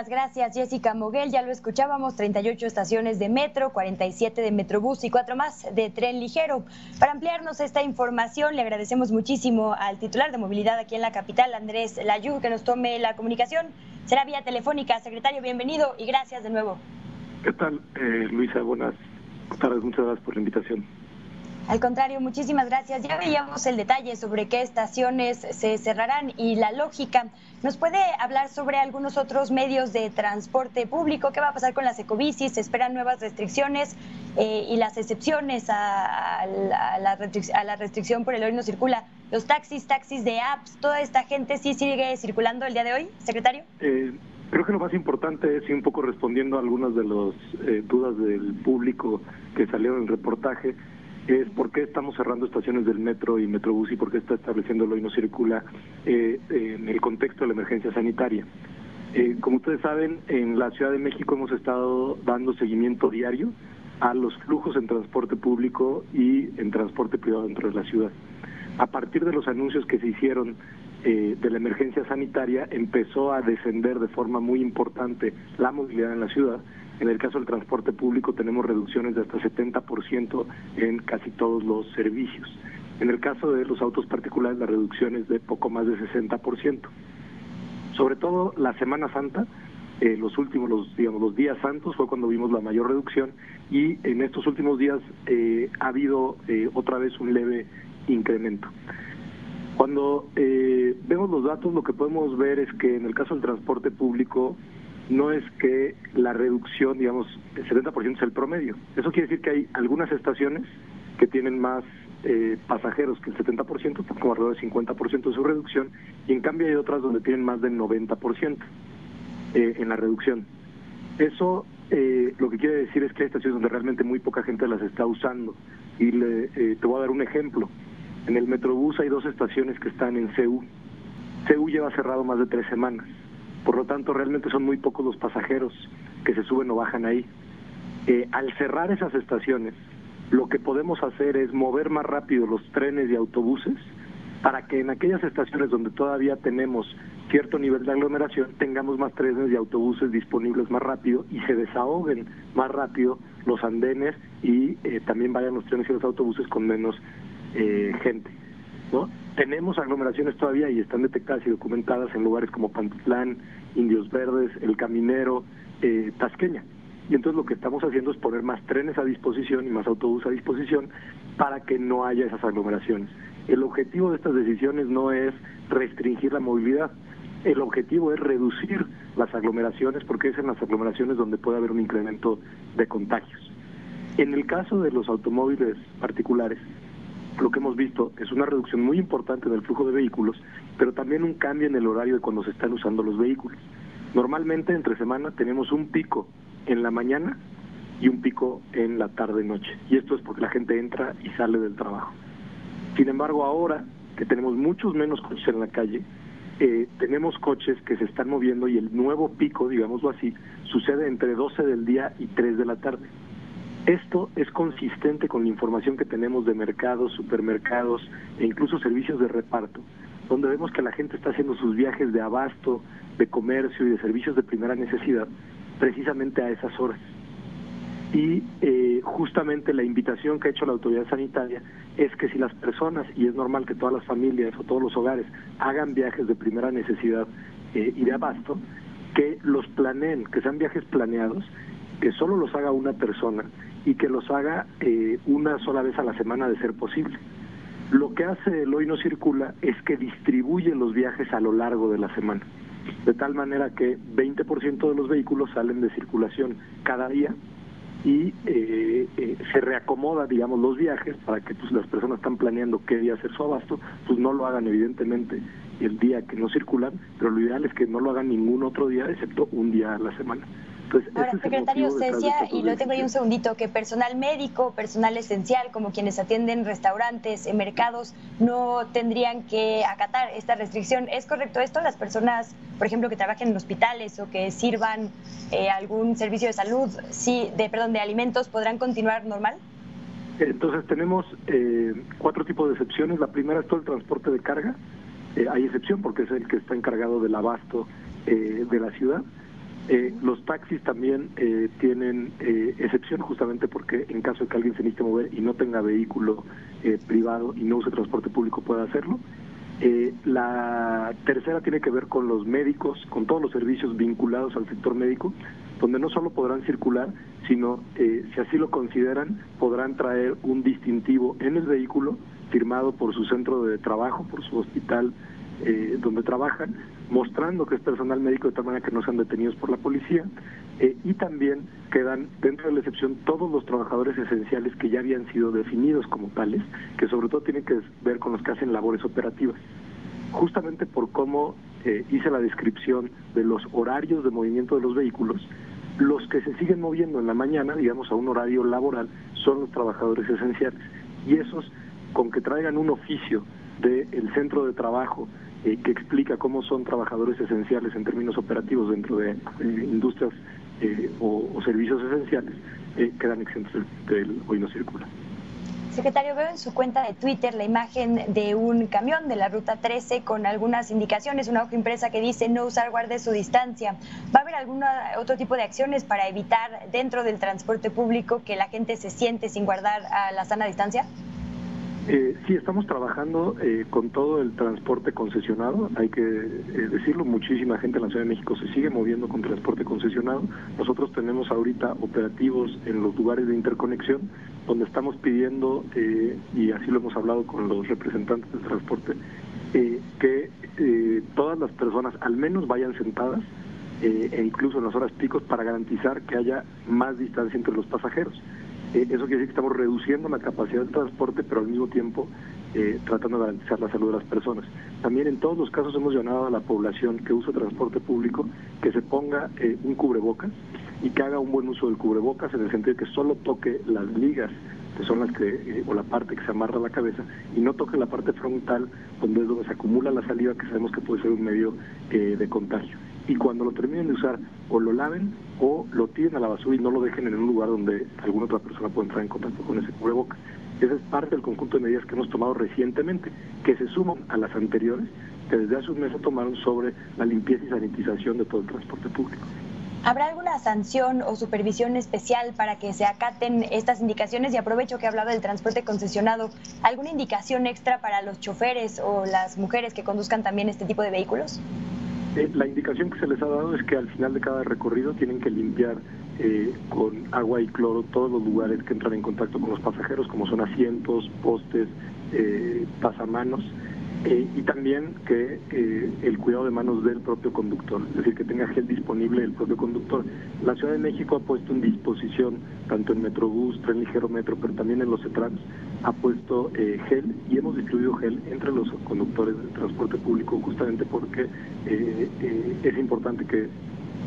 Muchísimas gracias, Jessica Moguel. Ya lo escuchábamos, 38 estaciones de metro, 47 de Metrobús y 4 más de tren ligero. Para ampliarnos esta información, le agradecemos muchísimo al titular de movilidad aquí en la capital, Andrés Layú, que nos tome la comunicación. Será vía telefónica. Secretario, bienvenido y gracias de nuevo. ¿Qué tal, Luisa? Buenas tardes, muchas gracias por la invitación. Al contrario, muchísimas gracias. Ya veíamos el detalle sobre qué estaciones se cerrarán y la lógica. ¿Nos puede hablar sobre algunos otros medios de transporte público? ¿Qué va a pasar con las ecobicis? ¿Se esperan nuevas restricciones y las excepciones a la restricción por el hoy no circula? ¿Los taxis de apps, toda esta gente sí sigue circulando el día de hoy, secretario? Creo que lo más importante es, y un poco respondiendo a algunas de las dudas del público que salieron en el reportaje, es por qué estamos cerrando estaciones del metro y Metrobús y por qué está estableciendo el hoy no circula en el contexto de la emergencia sanitaria. Como ustedes saben, en la Ciudad de México hemos estado dando seguimiento diario a los flujos en transporte público y en transporte privado dentro de la ciudad. A partir de los anuncios que se hicieron de la emergencia sanitaria, empezó a descender de forma muy importante la movilidad en la ciudad. En el caso del transporte público tenemos reducciones de hasta 70% en casi todos los servicios. En el caso de los autos particulares, la reducción es de poco más de 60%. Sobre todo la Semana Santa, los días santos fue cuando vimos la mayor reducción, y en estos últimos días ha habido otra vez un leve incremento. Cuando vemos los datos, lo que podemos ver es que en el caso del transporte público no es que la reducción, digamos, el 70% es el promedio. Eso quiere decir que hay algunas estaciones que tienen más pasajeros que el 70%, como alrededor del 50% de su reducción, y en cambio hay otras donde tienen más del 90% en la reducción. Eso lo que quiere decir es que hay estaciones donde realmente muy poca gente las está usando. Y te voy a dar un ejemplo. En el Metrobús hay 2 estaciones que están en CU. CU lleva cerrado más de 3 semanas. Por lo tanto, realmente son muy pocos los pasajeros que se suben o bajan ahí. Al cerrar esas estaciones, lo que podemos hacer es mover más rápido los trenes y autobuses para que en aquellas estaciones donde todavía tenemos cierto nivel de aglomeración, tengamos más trenes y autobuses disponibles más rápido y se desahoguen más rápido los andenes y también vayan los trenes y los autobuses con menos gente, ¿no? Tenemos aglomeraciones todavía y están detectadas y documentadas en lugares como Pantitlán, Indios Verdes, El Caminero, Tasqueña. Y entonces lo que estamos haciendo es poner más trenes a disposición y más autobuses a disposición para que no haya esas aglomeraciones. El objetivo de estas decisiones no es restringir la movilidad, el objetivo es reducir las aglomeraciones, porque es en las aglomeraciones donde puede haber un incremento de contagios. En el caso de los automóviles particulares, lo que hemos visto es una reducción muy importante en el flujo de vehículos, pero también un cambio en el horario de cuando se están usando los vehículos. Normalmente entre semana tenemos un pico en la mañana y un pico en la tarde-noche, y esto es porque la gente entra y sale del trabajo. Sin embargo, ahora que tenemos muchos menos coches en la calle, tenemos coches que se están moviendo y el nuevo pico, digámoslo así, sucede entre 12 del día y 3 de la tarde. Esto es consistente con la información que tenemos de mercados, supermercados e incluso servicios de reparto, donde vemos que la gente está haciendo sus viajes de abasto, de comercio y de servicios de primera necesidad precisamente a esas horas. Y justamente la invitación que ha hecho la autoridad sanitaria es que si las personas, y es normal que todas las familias o todos los hogares hagan viajes de primera necesidad y de abasto, que los planeen, que sean viajes planeados, que solo los haga una persona y que los haga una sola vez a la semana de ser posible. Lo que hace el Hoy No Circula es que distribuye los viajes a lo largo de la semana, de tal manera que 20% de los vehículos salen de circulación cada día y se reacomoda, digamos, los viajes para que pues, las personas están planeando qué día hacer su abasto, pues no lo hagan evidentemente el día que no circulan, pero lo ideal es que no lo hagan ningún otro día excepto un día a la semana. Entonces, ahora, secretario, se decía, y lo tengo ahí un segundito, que personal médico, personal esencial, como quienes atienden restaurantes, mercados, no tendrían que acatar esta restricción. ¿Es correcto esto? Las personas, por ejemplo, que trabajen en hospitales o que sirvan algún servicio de salud, de alimentos, ¿podrán continuar normal? Entonces tenemos 4 tipos de excepciones. La primera es todo el transporte de carga. Hay excepción porque es el que está encargado del abasto de la ciudad. Los taxis también tienen excepción, justamente porque en caso de que alguien se necesite mover y no tenga vehículo privado y no use transporte público, puede hacerlo. La tercera tiene que ver con los médicos, con todos los servicios vinculados al sector médico, donde no solo podrán circular, sino, si así lo consideran, podrán traer un distintivo en el vehículo firmado por su centro de trabajo, por su hospital donde trabajan, mostrando que es personal médico, de tal manera que no sean detenidos por la policía, y también quedan dentro de la excepción todos los trabajadores esenciales que ya habían sido definidos como tales, que sobre todo tienen que ver con los que hacen labores operativas. Justamente por cómo hice la descripción de los horarios de movimiento de los vehículos, los que se siguen moviendo en la mañana, digamos a un horario laboral, son los trabajadores esenciales, y esos, con que traigan un oficio del centro de trabajo que explica cómo son trabajadores esenciales en términos operativos dentro de industrias o servicios esenciales, quedan exentos del hoy no circula. Secretario, veo en su cuenta de Twitter la imagen de un camión de la Ruta 13 con algunas indicaciones, una hoja impresa que dice no usar, guarde su distancia. ¿Va a haber algún otro tipo de acciones para evitar dentro del transporte público que la gente se siente sin guardar a la sana distancia? Sí, estamos trabajando con todo el transporte concesionado, hay que decirlo, muchísima gente en la Ciudad de México se sigue moviendo con transporte concesionado. Nosotros tenemos ahorita operativos en los lugares de interconexión, donde estamos pidiendo, y así lo hemos hablado con los representantes del transporte, que todas las personas al menos vayan sentadas, e incluso en las horas picos, para garantizar que haya más distancia entre los pasajeros. Eso quiere decir que estamos reduciendo la capacidad del transporte, pero al mismo tiempo tratando de garantizar la salud de las personas. También en todos los casos hemos llamado a la población que usa transporte público que se ponga un cubrebocas y que haga un buen uso del cubrebocas, en el sentido de que solo toque las ligas, que son las que, o la parte que se amarra a la cabeza, y no toque la parte frontal, donde es donde se acumula la saliva, que sabemos que puede ser un medio de contagio. Y cuando lo terminen de usar, o lo laven o lo tiren a la basura y no lo dejen en un lugar donde alguna otra persona pueda entrar en contacto con ese cubrebocas. Esa es parte del conjunto de medidas que hemos tomado recientemente, que se suman a las anteriores, que desde hace un mes se tomaron sobre la limpieza y sanitización de todo el transporte público. ¿Habrá alguna sanción o supervisión especial para que se acaten estas indicaciones? Y aprovecho que he hablado del transporte concesionado, ¿alguna indicación extra para los choferes o las mujeres que conduzcan también este tipo de vehículos? La indicación que se les ha dado es que al final de cada recorrido tienen que limpiar con agua y cloro todos los lugares que entran en contacto con los pasajeros, como son asientos, postes, pasamanos, y también que el cuidado de manos del propio conductor, es decir, que tenga gel disponible el propio conductor. La Ciudad de México ha puesto en disposición, tanto en Metrobús, Tren Ligero, Metro, pero también en los CETRANS, ha puesto gel, y hemos distribuido gel entre los conductores del transporte público, justamente porque es importante que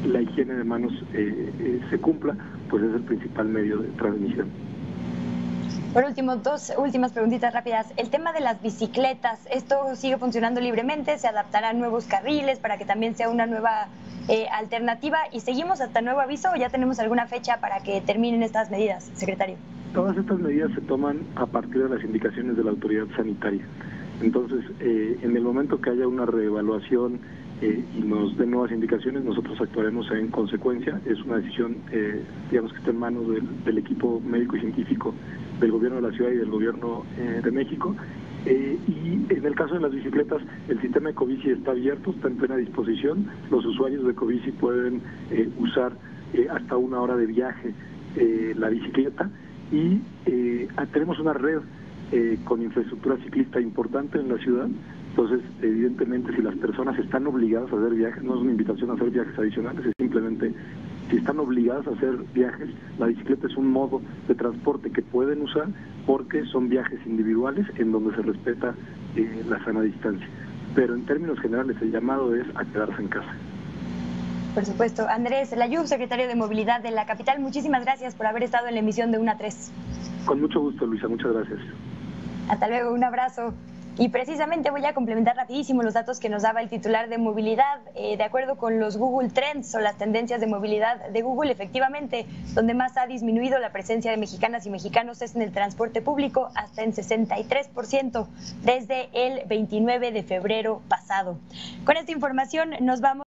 la higiene de manos se cumpla, pues es el principal medio de transmisión. Por último, dos últimas preguntitas rápidas. El tema de las bicicletas, ¿esto sigue funcionando libremente? ¿Se adaptarán nuevos carriles para que también sea una nueva alternativa? ¿Y seguimos hasta nuevo aviso o ya tenemos alguna fecha para que terminen estas medidas, secretario? Todas estas medidas se toman a partir de las indicaciones de la autoridad sanitaria. Entonces, en el momento que haya una reevaluación y nos den nuevas indicaciones, nosotros actuaremos en consecuencia. Es una decisión, digamos, que está en manos del equipo médico y científico del gobierno de la ciudad y del gobierno de México. Y en el caso de las bicicletas, el sistema de Ecobici está abierto, está en plena disposición. Los usuarios de Ecobici pueden usar hasta una hora de viaje la bicicleta, y tenemos una red con infraestructura ciclista importante en la ciudad. Entonces, evidentemente, si las personas están obligadas a hacer viajes, no es una invitación a hacer viajes adicionales, es simplemente, si están obligadas a hacer viajes, la bicicleta es un modo de transporte que pueden usar, porque son viajes individuales en donde se respeta la sana distancia. Pero en términos generales, el llamado es a quedarse en casa. Por supuesto. Andrés Layub, secretario de Movilidad de la capital, muchísimas gracias por haber estado en la emisión de 1 a 3. Con mucho gusto, Luisa, muchas gracias. Hasta luego, un abrazo. Y precisamente voy a complementar rapidísimo los datos que nos daba el titular de movilidad. De acuerdo con los Google Trends o las tendencias de movilidad de Google, efectivamente, donde más ha disminuido la presencia de mexicanas y mexicanos es en el transporte público, hasta en 63% desde el 29 de febrero pasado. Con esta información nos vamos.